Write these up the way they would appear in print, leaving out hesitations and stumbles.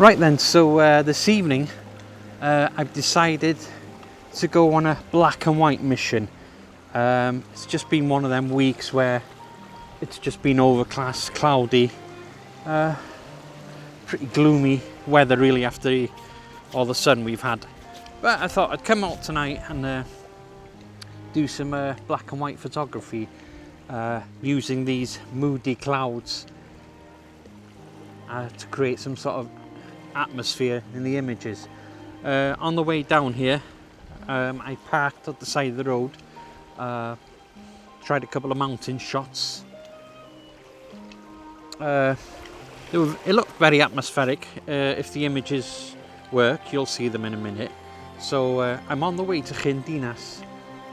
Right then, so this evening I've decided to go on a black and white mission. It's just been one of them weeks where it's just been overcast, cloudy, pretty gloomy weather really after all the sun we've had. But I thought I'd come out tonight and do some black and white photography using these moody clouds to create some sort of atmosphere in the images. On the way down here, I parked at the side of the road, tried a couple of mountain shots. It looked very atmospheric. If the images work, you'll see them in a minute. So I'm on the way to Gimbal.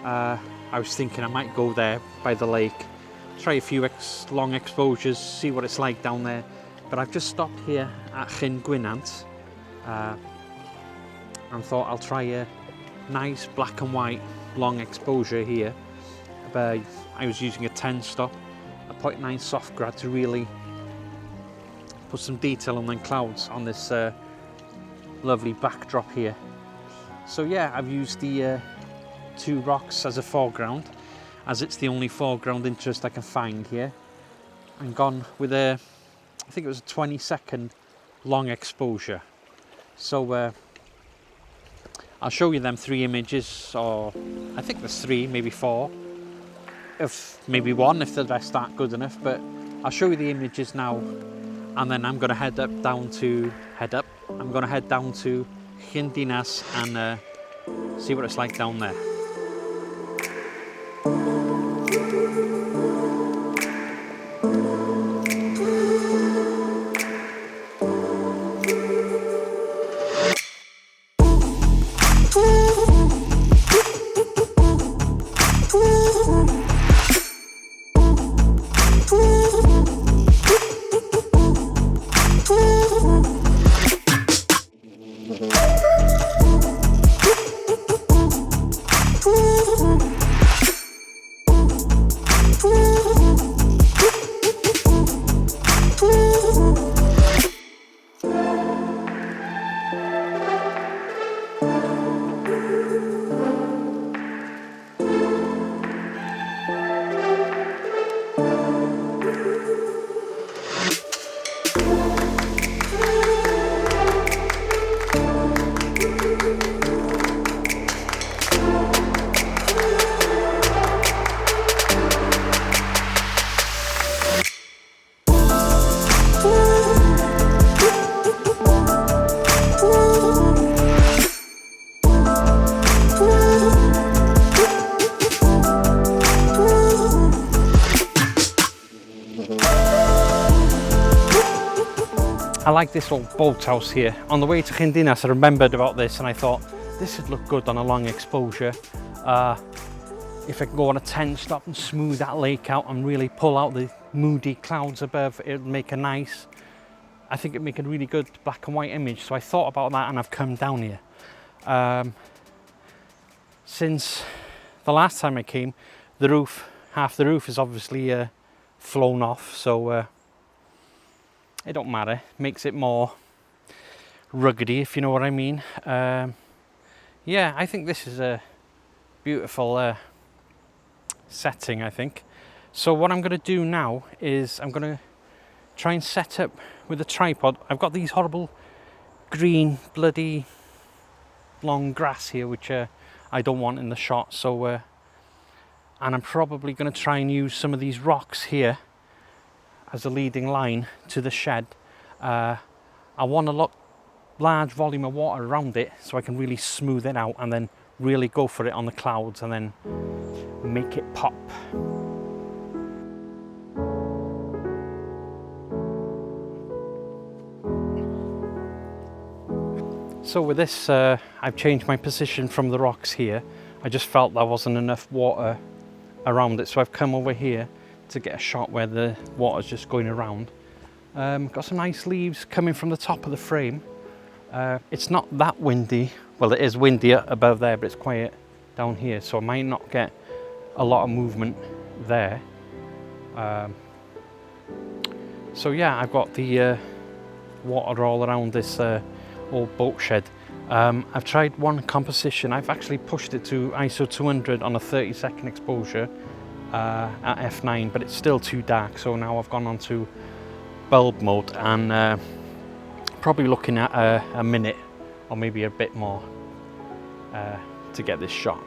I was thinking I might go there by the lake, try a few long exposures, see what it's like down there. But I've just stopped here at Gimbal and thought I'll try a nice black and white long exposure here. But I was using a 10 stop, a 0.9 soft grad to really put some detail on the clouds on this lovely backdrop here. So yeah, I've used the two rocks as a foreground, as it's the only foreground interest I can find here, and gone with a, I think it was a 20-second long exposure. So I'll show you them 3 images, or I think there's 3, maybe 4, if maybe 1 if the rest aren't good enough. But I'll show you the images now, and then I'm going to head down to Gimbal and see what it's like down there. I like this old boathouse here. On the way to Gimbal, I remembered about this and I thought this would look good on a long exposure. If I can go on a 10 stop and smooth that lake out and really pull out the moody clouds above, it would make a nice, I think it'd make a really good black and white image. So I thought about that and I've come down here. Since the last time I came, the roof, half the roof is obviously flown off, so it don't matter, makes it more ruggedy, if you know what I mean. Yeah, I think this is a beautiful setting, I think. So what I'm going to do now is I'm going to try and set up with a tripod. I've got these horrible green bloody long grass here, which I don't want in the shot. So and I'm probably going to try and use some of these rocks here as a leading line to the shed. I want a large volume of water around it so I can really smooth it out and then really go for it on the clouds and then make it pop. So with this, I've changed my position from the rocks here. I just felt there wasn't enough water around it, so I've come over here to get a shot where the water's just going around. Got some nice leaves coming from the top of the frame. It's not that windy. Well, it is windier above there, but it's quiet down here, so I might not get a lot of movement there. So yeah, I've got the water all around this old boat shed. I've tried one composition. I've actually pushed it to ISO 200 on a 30-second exposure at f9, but it's still too dark, so now I've gone on to bulb mode and probably looking at a minute or maybe a bit more to get this shot.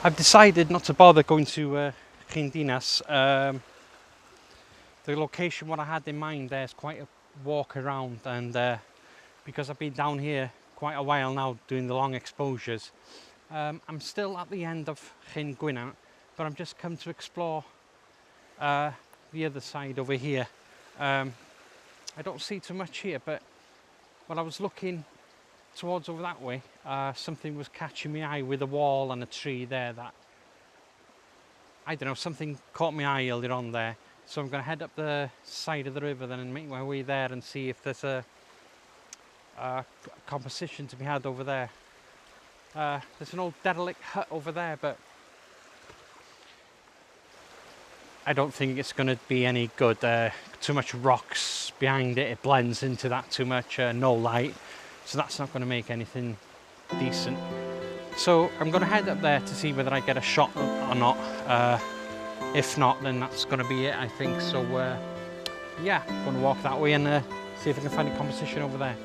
I've decided not to bother going to Rindinas. The location what I had in mind there is quite a walk around, and because I've been down here quite a while now doing the long exposures, I'm still at the end of Llyn, but I'm just come to explore the other side over here. I don't see too much here, but when I was looking towards over that way, something was catching my eye with a wall and a tree there that, I don't know, something caught my eye earlier on there. So I'm going to head up the side of the river then and make my way there and see if there's a composition to be had over there. There's an old derelict hut over there, but I don't think it's going to be any good. Too much rocks behind it, it blends into that too much, no light. So that's not going to make anything decent. So I'm going to head up there to see whether I get a shot or not. If not, then that's going to be it, I think. So yeah, I'm going to walk that way and see if I can find a composition over there.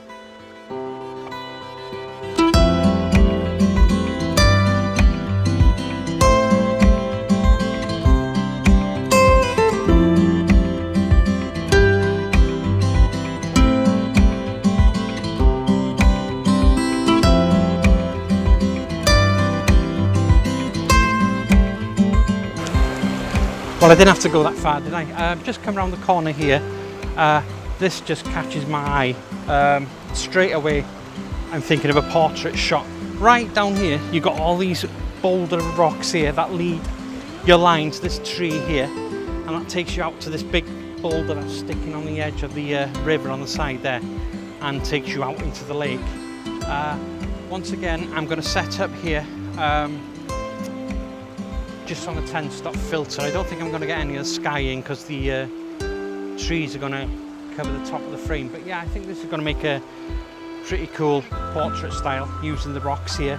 Well, I didn't have to go that far, did I? Just come around the corner here. This just catches my eye. Straight away, I'm thinking of a portrait shot. Right down here, you've got all these boulder rocks here that lead your line to this tree here, and that takes you out to this big boulder that's sticking on the edge of the river on the side there, and takes you out into the lake. Once again, I'm going to set up here. Just on a 10-stop filter. I don't think I'm going to get any of the sky in because the trees are going to cover the top of the frame. But yeah, I think this is going to make a pretty cool portrait style, using the rocks here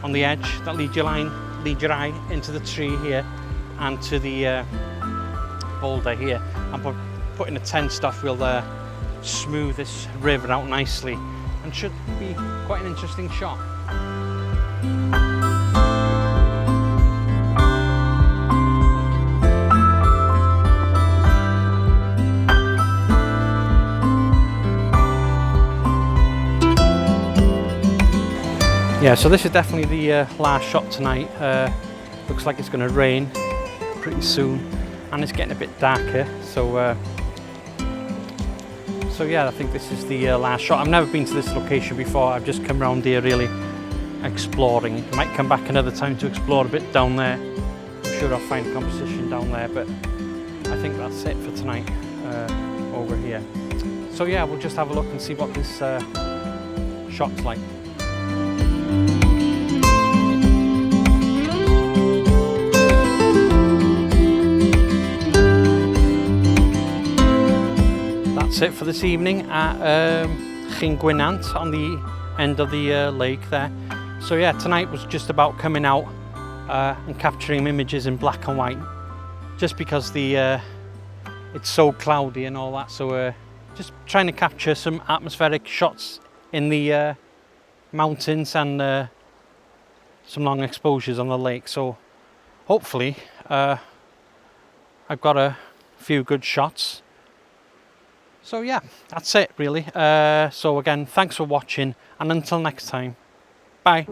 on the edge that lead your eye into the tree here and to the boulder here. And putting a 10-stop will smooth this river out nicely and should be quite an interesting shot. Yeah, so this is definitely the last shot tonight. Looks like it's going to rain pretty soon, and it's getting a bit darker. So yeah, I think this is the last shot. I've never been to this location before. I've just come around here really exploring. I might come back another time to explore a bit down there. I'm sure I'll find a composition down there, but I think that's it for tonight over here. So yeah, we'll just have a look and see what this shot's like. That's it for this evening at Llyn on the end of the lake there. So yeah, tonight was just about coming out and capturing images in black and white, just because the it's so cloudy and all that. So just trying to capture some atmospheric shots in the mountains and some long exposures on the lake. So hopefully I've got a few good shots. So yeah, that's it really. So again, thanks for watching, and until next time, bye.